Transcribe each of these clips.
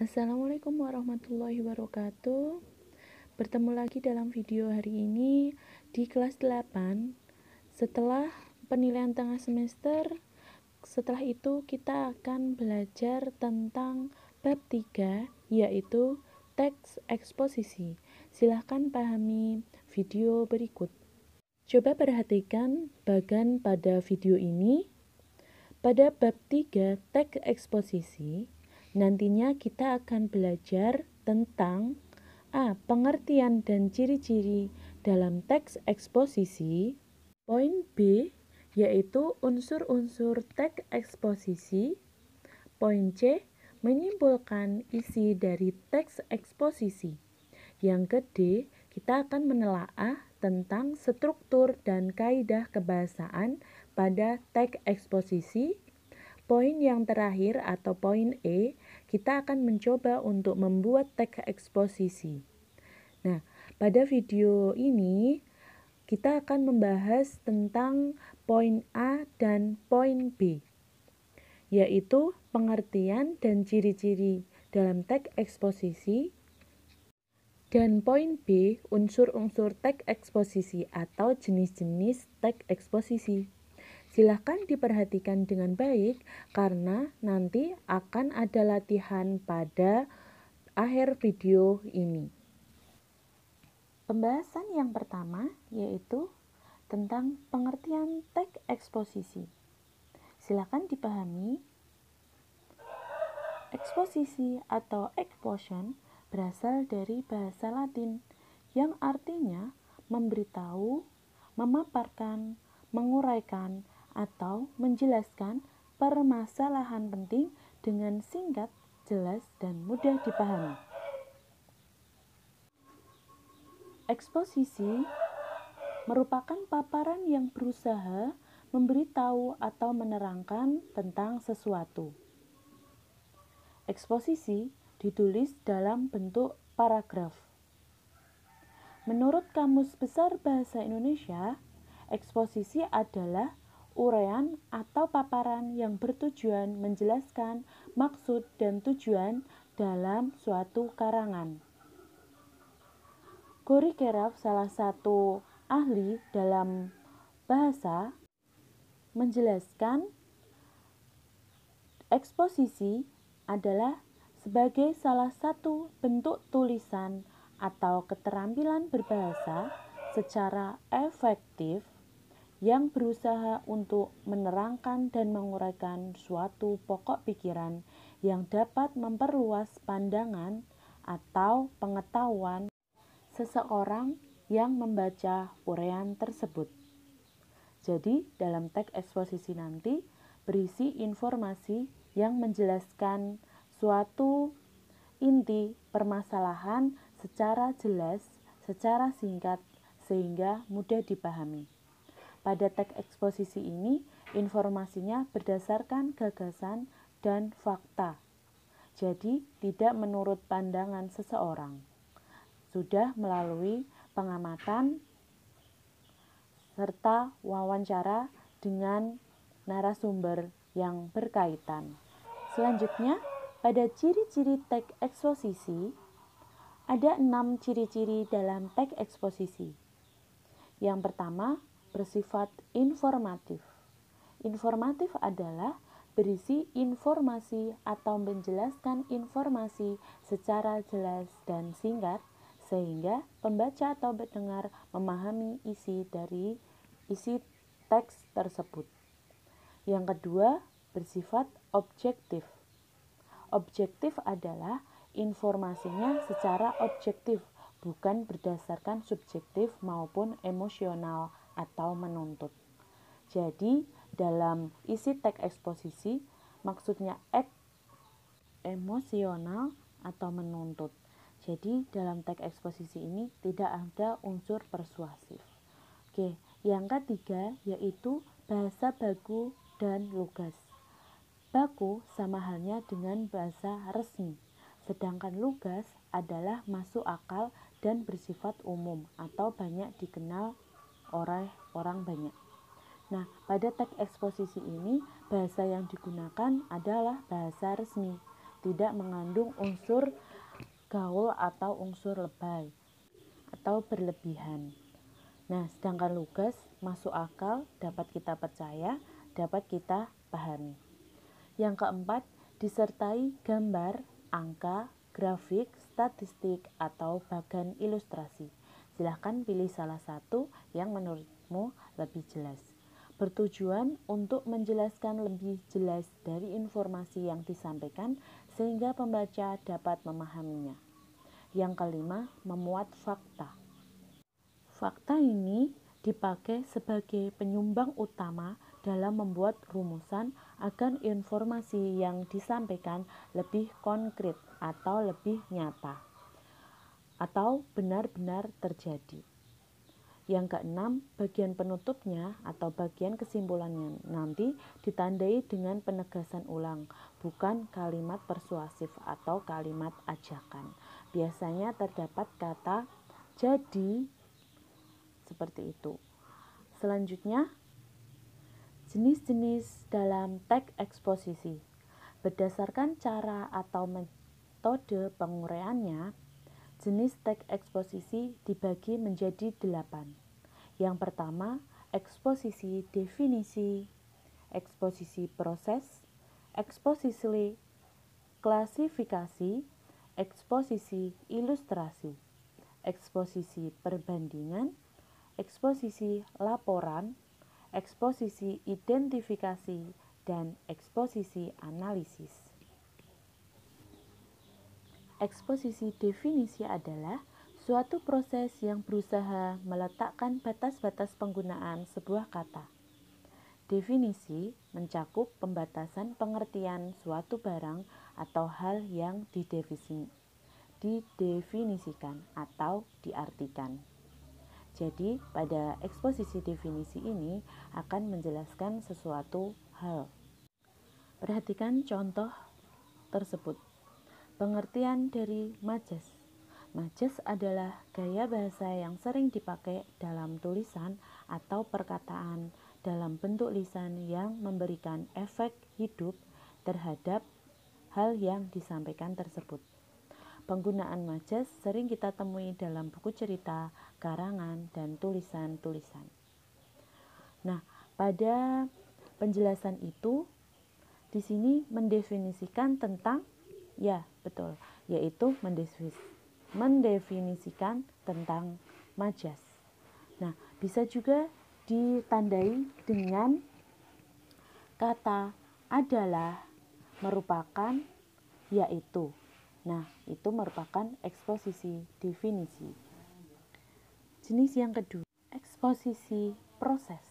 Assalamualaikum warahmatullahi wabarakatuh. Bertemu lagi dalam video hari ini di kelas 8. Setelah penilaian tengah semester, setelah itu kita akan belajar tentang bab 3, yaitu teks eksposisi. Silahkan pahami video berikut. Coba perhatikan bagan pada video ini. Pada bab 3 teks eksposisi, nantinya kita akan belajar tentang pengertian dan ciri-ciri dalam teks eksposisi. Poin B, yaitu unsur-unsur teks eksposisi. Poin C, menyimpulkan isi dari teks eksposisi. Yang kedua, kita akan menelaah tentang struktur dan kaidah kebahasaan pada teks eksposisi. Poin yang terakhir atau poin E, kita akan mencoba untuk membuat teks eksposisi. Nah, pada video ini kita akan membahas tentang poin A dan poin B, yaitu pengertian dan ciri-ciri dalam teks eksposisi. Dan poin B, unsur-unsur teks eksposisi atau jenis-jenis teks eksposisi. Silahkan diperhatikan dengan baik karena nanti akan ada latihan pada akhir video ini. Pembahasan yang pertama yaitu tentang pengertian teks eksposisi. Silahkan dipahami. Eksposisi atau exposition berasal dari bahasa Latin yang artinya memberitahu, memaparkan, menguraikan, atau menjelaskan permasalahan penting dengan singkat, jelas, dan mudah dipahami. Eksposisi merupakan paparan yang berusaha memberitahu atau menerangkan tentang sesuatu. Eksposisi ditulis dalam bentuk paragraf. Menurut Kamus Besar Bahasa Indonesia, eksposisi adalah uraian atau paparan yang bertujuan menjelaskan maksud dan tujuan dalam suatu karangan. Gori Keraf, salah satu ahli dalam bahasa, menjelaskan eksposisi adalah sebagai salah satu bentuk tulisan atau keterampilan berbahasa secara efektif yang berusaha untuk menerangkan dan menguraikan suatu pokok pikiran yang dapat memperluas pandangan atau pengetahuan seseorang yang membaca uraian tersebut. Jadi, dalam teks eksposisi nanti berisi informasi yang menjelaskan suatu inti permasalahan secara jelas, secara singkat, sehingga mudah dipahami. Pada teks eksposisi ini, informasinya berdasarkan gagasan dan fakta. Jadi, tidak menurut pandangan seseorang. Sudah melalui pengamatan serta wawancara dengan narasumber yang berkaitan. Selanjutnya, pada ciri-ciri teks eksposisi, ada 6 ciri-ciri dalam teks eksposisi. Yang pertama, bersifat informatif. Informatif adalah berisi informasi atau menjelaskan informasi secara jelas dan singkat, sehingga pembaca atau pendengar memahami isi dari isi teks tersebut. Yang kedua, bersifat objektif. Objektif adalah informasinya secara objektif, bukan berdasarkan subjektif maupun emosional atau menuntut. Jadi, dalam isi teks eksposisi, maksudnya emosional atau menuntut. Jadi, dalam teks eksposisi ini tidak ada unsur persuasif. Oke, yang ketiga yaitu bahasa baku dan lugas. Baku sama halnya dengan bahasa resmi, sedangkan lugas adalah masuk akal dan bersifat umum atau banyak dikenal oleh orang banyak. Nah, pada teks eksposisi ini bahasa yang digunakan adalah bahasa resmi, tidak mengandung unsur gaul atau unsur lebay atau berlebihan. Nah, sedangkan lugas masuk akal, dapat kita percaya, dapat kita pahami. Yang keempat, disertai gambar, angka, grafik, statistik, atau bahkan ilustrasi. Silahkan pilih salah satu yang menurutmu lebih jelas. Bertujuan untuk menjelaskan lebih jelas dari informasi yang disampaikan sehingga pembaca dapat memahaminya. Yang kelima, memuat fakta. Fakta ini dipakai sebagai penyumbang utama dalam membuat rumusan agar informasi yang disampaikan lebih konkret atau lebih nyata atau benar-benar terjadi. Yang keenam, bagian penutupnya atau bagian kesimpulannya nanti ditandai dengan penegasan ulang, bukan kalimat persuasif atau kalimat ajakan. Biasanya terdapat kata jadi seperti itu. Selanjutnya, jenis-jenis dalam teks eksposisi. Berdasarkan cara atau metode penguraiannya, jenis teks eksposisi dibagi menjadi 8. Yang pertama, eksposisi definisi, eksposisi proses, eksposisi klasifikasi, eksposisi ilustrasi, eksposisi perbandingan, eksposisi laporan, eksposisi identifikasi, dan eksposisi analisis. Eksposisi definisi adalah suatu proses yang berusaha meletakkan batas-batas penggunaan sebuah kata. Definisi mencakup pembatasan pengertian suatu barang atau hal yang didefinisikan atau diartikan. Jadi, pada eksposisi definisi ini akan menjelaskan sesuatu hal. Perhatikan contoh tersebut. Pengertian dari majas. Majas adalah gaya bahasa yang sering dipakai dalam tulisan atau perkataan dalam bentuk lisan yang memberikan efek hidup terhadap hal yang disampaikan tersebut. Penggunaan majas sering kita temui dalam buku cerita, karangan, dan tulisan-tulisan. Nah, pada penjelasan itu di sini mendefinisikan tentang betul, yaitu mendefinisikan tentang majas. Nah, bisa juga ditandai dengan kata adalah, merupakan, yaitu. Nah, itu merupakan eksposisi definisi. Jenis yang kedua, eksposisi proses.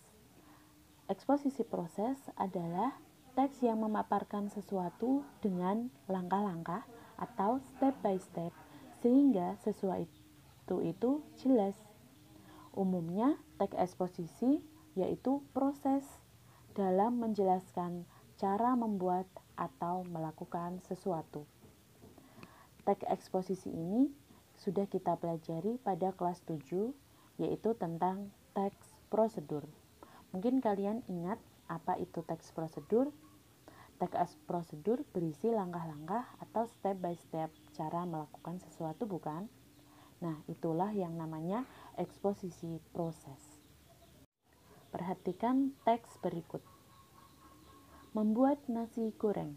Eksposisi proses adalah teks yang memaparkan sesuatu dengan langkah-langkah atau step by step sehingga sesuatu itu jelas. Umumnya teks eksposisi yaitu proses dalam menjelaskan cara membuat atau melakukan sesuatu. Teks eksposisi ini sudah kita pelajari pada kelas 7 yaitu tentang teks prosedur. Mungkin kalian ingat apa itu teks prosedur? Teks prosedur berisi langkah-langkah atau step by step cara melakukan sesuatu, bukan? Nah, itulah yang namanya eksposisi proses. Perhatikan teks berikut. Membuat nasi goreng.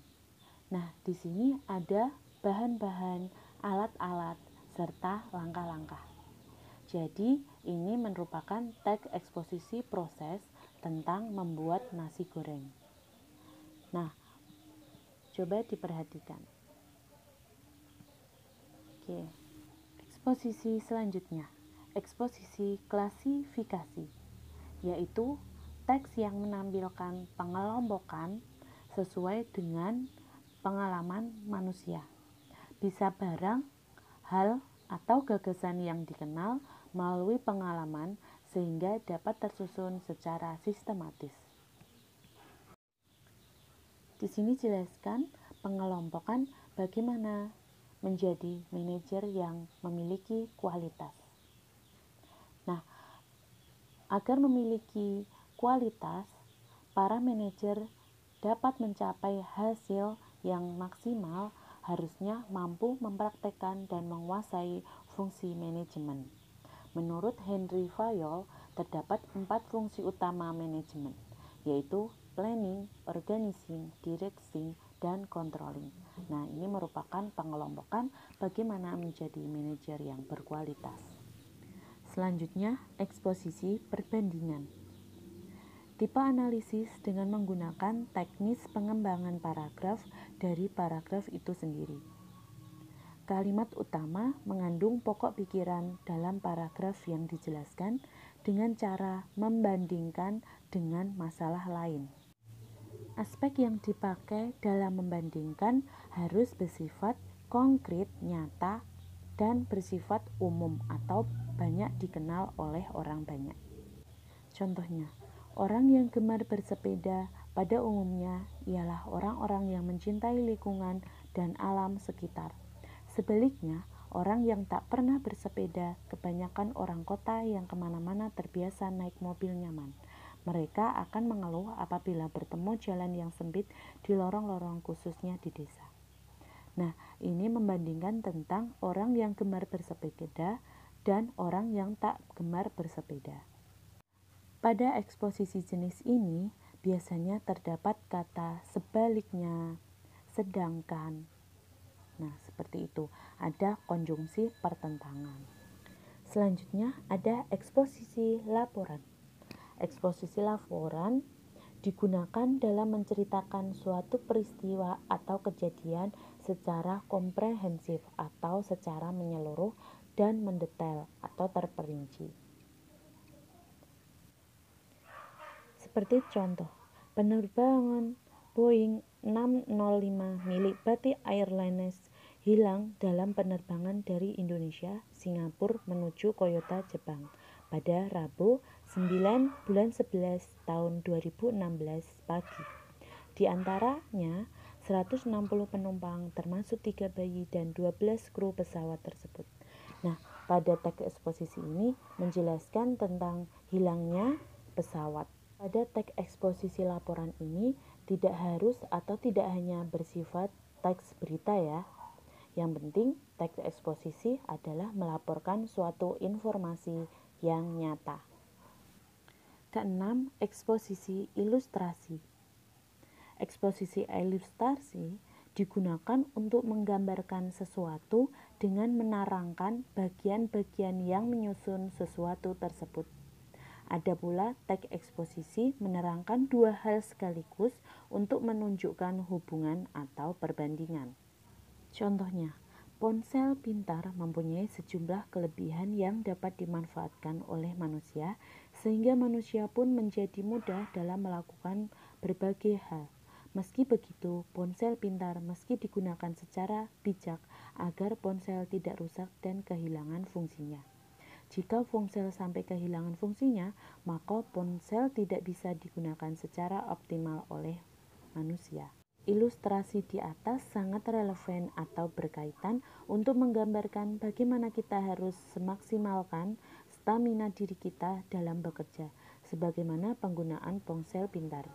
Nah, di sini ada bahan-bahan, alat-alat, serta langkah-langkah. Jadi, ini merupakan teks eksposisi proses tentang membuat nasi goreng. Nah, coba diperhatikan. Oke. Eksposisi selanjutnya, eksposisi klasifikasi, yaitu teks yang menampilkan pengelompokan sesuai dengan pengalaman manusia. Bisa barang, hal, atau gagasan yang dikenal melalui pengalaman sehingga dapat tersusun secara sistematis. Di sini jelaskan pengelompokan bagaimana menjadi manajer yang memiliki kualitas. Nah, agar memiliki kualitas, para manajer dapat mencapai hasil yang maksimal harusnya mampu mempraktekkan dan menguasai fungsi manajemen. Menurut Henry Fayol, terdapat 4 fungsi utama manajemen, yaitu planning, organizing, directing, dan controlling. Nah, ini merupakan pengelompokan bagaimana menjadi manajer yang berkualitas. Selanjutnya, eksposisi perbandingan. Tipe analisis dengan menggunakan teknis pengembangan paragraf dari paragraf itu sendiri. Kalimat utama mengandung pokok pikiran dalam paragraf yang dijelaskan dengan cara membandingkan dengan masalah lain. Aspek yang dipakai dalam membandingkan harus bersifat konkret, nyata, dan bersifat umum atau banyak dikenal oleh orang banyak. Contohnya, orang yang gemar bersepeda pada umumnya ialah orang-orang yang mencintai lingkungan dan alam sekitar. Sebaliknya, orang yang tak pernah bersepeda kebanyakan orang kota yang kemana-mana terbiasa naik mobil nyaman. Mereka akan mengeluh apabila bertemu jalan yang sempit di lorong-lorong khususnya di desa. Nah, ini membandingkan tentang orang yang gemar bersepeda dan orang yang tak gemar bersepeda. Pada eksposisi jenis ini, biasanya terdapat kata sebaliknya, sedangkan. Nah, seperti itu. Ada konjungsi pertentangan. Selanjutnya, ada eksposisi laporan. Eksposisi laporan digunakan dalam menceritakan suatu peristiwa atau kejadian secara komprehensif atau secara menyeluruh dan mendetail atau terperinci. Seperti contoh, penerbangan Boeing 605 milik British Airlines hilang dalam penerbangan dari Indonesia, Singapura menuju Kyoto, Jepang pada Rabu 9 bulan 11 tahun 2016 pagi. Di antaranya 160 penumpang termasuk 3 bayi dan 12 kru pesawat tersebut. Nah, pada teks eksposisi ini menjelaskan tentang hilangnya pesawat. Pada teks eksposisi laporan ini tidak harus atau tidak hanya bersifat teks berita ya. Yang penting teks eksposisi adalah melaporkan suatu informasi yang nyata. Keenam, eksposisi ilustrasi. Eksposisi ilustrasi digunakan untuk menggambarkan sesuatu dengan menerangkan bagian-bagian yang menyusun sesuatu tersebut. Ada pula teks eksposisi menerangkan dua hal sekaligus untuk menunjukkan hubungan atau perbandingan. Contohnya, ponsel pintar mempunyai sejumlah kelebihan yang dapat dimanfaatkan oleh manusia, sehingga manusia pun menjadi mudah dalam melakukan berbagai hal. Meski begitu, ponsel pintar meski digunakan secara bijak agar ponsel tidak rusak dan kehilangan fungsinya. Jika ponsel sampai kehilangan fungsinya, maka ponsel tidak bisa digunakan secara optimal oleh manusia. Ilustrasi di atas sangat relevan atau berkaitan untuk menggambarkan bagaimana kita harus semaksimalkan stamina diri kita dalam bekerja, sebagaimana penggunaan ponsel pintar.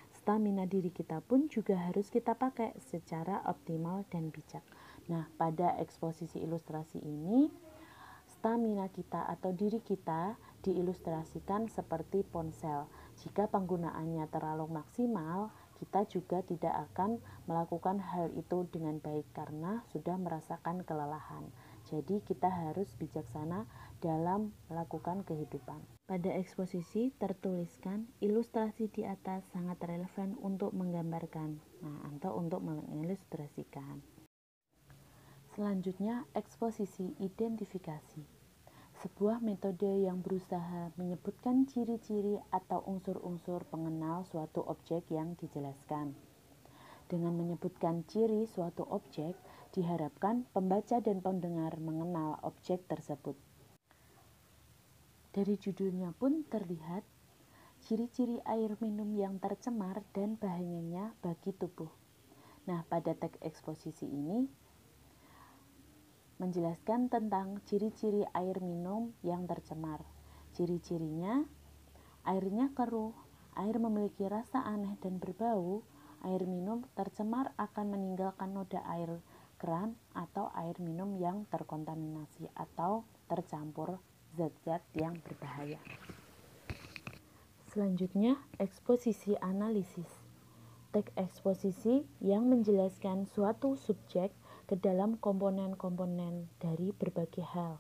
Stamina diri kita pun juga harus kita pakai secara optimal dan bijak. Nah, pada eksposisi ilustrasi ini, stamina kita atau diri kita diilustrasikan seperti ponsel. Jika penggunaannya terlalu maksimal, kita juga tidak akan melakukan hal itu dengan baik karena sudah merasakan kelelahan. Jadi kita harus bijaksana dalam melakukan kehidupan. Pada eksposisi tertuliskan ilustrasi di atas sangat relevan untuk menggambarkan, atau untuk mengilustrasikan. Selanjutnya, eksposisi identifikasi. Sebuah metode yang berusaha menyebutkan ciri-ciri atau unsur-unsur pengenal suatu objek yang dijelaskan. Dengan menyebutkan ciri suatu objek, diharapkan pembaca dan pendengar mengenal objek tersebut. Dari judulnya pun terlihat ciri-ciri air minum yang tercemar dan bahayanya bagi tubuh. Nah, pada teks eksposisi ini menjelaskan tentang ciri-ciri air minum yang tercemar. Ciri-cirinya, airnya keruh, air memiliki rasa aneh dan berbau, air minum tercemar akan meninggalkan noda air keran atau air minum yang terkontaminasi atau tercampur zat-zat yang berbahaya. Selanjutnya, eksposisi analisis. Teks eksposisi yang menjelaskan suatu subjek ke dalam komponen-komponen dari berbagai hal.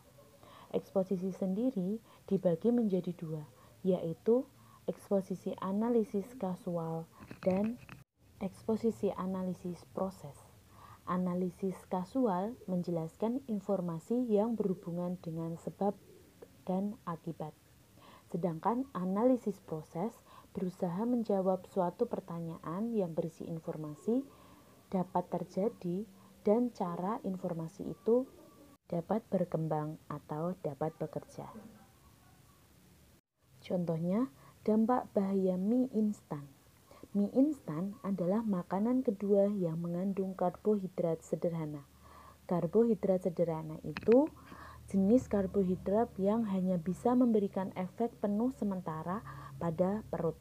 Eksposisi sendiri dibagi menjadi dua, yaitu eksposisi analisis kasual dan eksposisi analisis proses. Analisis kasual menjelaskan informasi yang berhubungan dengan sebab dan akibat. Sedangkan analisis proses berusaha menjawab suatu pertanyaan yang berisi informasi dapat terjadi dan cara informasi itu dapat berkembang atau dapat bekerja. Contohnya, dampak bahaya mie instan. Mie instan adalah makanan kedua yang mengandung karbohidrat sederhana. Karbohidrat sederhana itu jenis karbohidrat yang hanya bisa memberikan efek penuh sementara pada perut.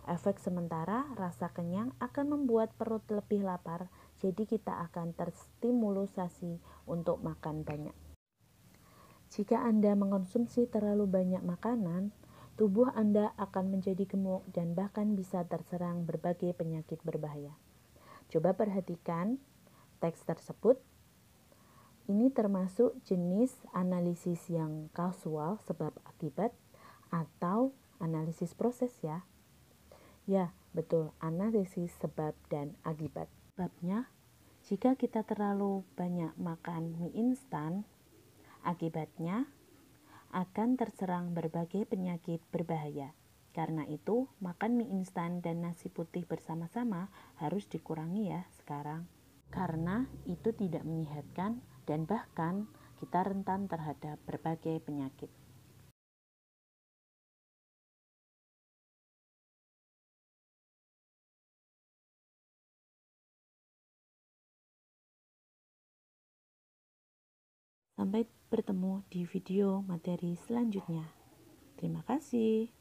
Efek sementara rasa kenyang akan membuat perut lebih lapar, jadi kita akan terstimulusasi untuk makan banyak. Jika Anda mengkonsumsi terlalu banyak makanan, tubuh Anda akan menjadi gemuk dan bahkan bisa terserang berbagai penyakit berbahaya. Coba perhatikan teks tersebut. Ini termasuk jenis analisis yang kausal sebab akibat atau analisis proses ya. Ya, betul, analisis sebab dan akibat. Sebabnya, jika kita terlalu banyak makan mie instan, akibatnya akan terserang berbagai penyakit berbahaya. Karena itu, makan mie instan dan nasi putih bersama-sama harus dikurangi ya sekarang. Karena itu tidak menyehatkan dan bahkan kita rentan terhadap berbagai penyakit. Sampai bertemu di video materi selanjutnya. Terima kasih.